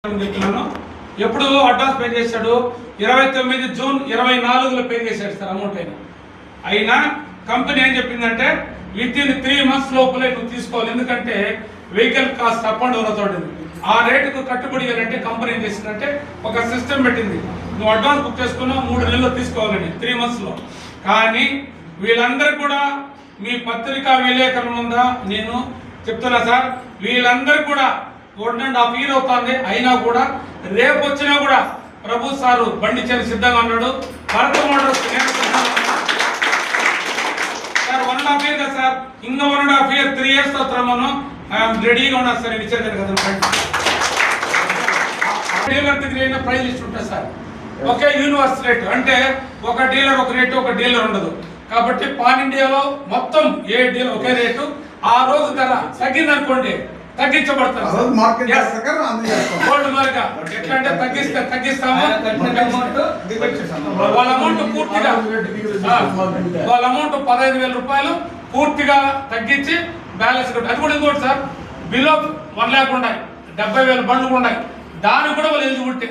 చెప్తున్నాను. ఎప్పుడు advance pay చేశాడు? 29 జూన్ 24లో పే చేశాడు సార్ అమౌంట్ అయినా కంపెనీ ఏం చెప్పిందంటే విత్ ఇన్ 3 months లోపలే నువ్వు తీసుకోవాలి, ఎందుకంటే vehicle cost up and down అవుతుంది. ఆ రేటుకు కట్టుబడి అంటే కంపెనీ ఏం చేసిందంటే ఒక సిస్టమ్ పెట్టింది, నువ్వు అడ్వాన్స్ బుక్ చేసుకున్నావు 3 నెలల్లో తీసుకోవాలని 3 months లో. కానీ వీళ్ళందరూ కూడా మీ పత్రికా విలేకరుల ముందా నేను చెప్తున్నా సార్, వీళ్ళందరూ కూడా 1.5 year అవుతుంది, అయినా కూడా రేపు వచ్చినా కూడా ప్రభు సారు బండి చేసి సిద్ధంగా ఉన్నాడు. భరత మోటార్స్ సార్ 1.5 year కదా సార్, ఇంకా 1.5 year 3 years అవుతామను రెడీగా ఉన్నారు సార్. ఇచ్చేది కదా డీలర్ దగ్గర అయినా ప్రైజ్ లిస్ట్ ఉంటుంది సార్, ఒకే యూనివర్స్ రేట్, అంటే ఒక డీలర్ ఒక రేటు, ఒక డీలర్ ఉండదు. కాబట్టి పాన్ ఇండియాలో మొత్తం ఏ డీలర్ ఒకే రేటు. ఆ రోజు ధర తగ్గిందనుకోండి తగ్గించబడతారు. ఎట్లా అంటే తగ్గిస్తాము, వాళ్ళ అమౌంట్ పూర్తిగా 15,000 రూపాయలు పూర్తిగా తగ్గించి బ్యాలెన్స్. అది కూడా ఇంకోటి సార్, బిలో 1 lakh ఉన్నాయి, 70,000 బండ్లు ఉన్నాయి, దానికి కూడా వాళ్ళు ఎలిజిబిలిటీ.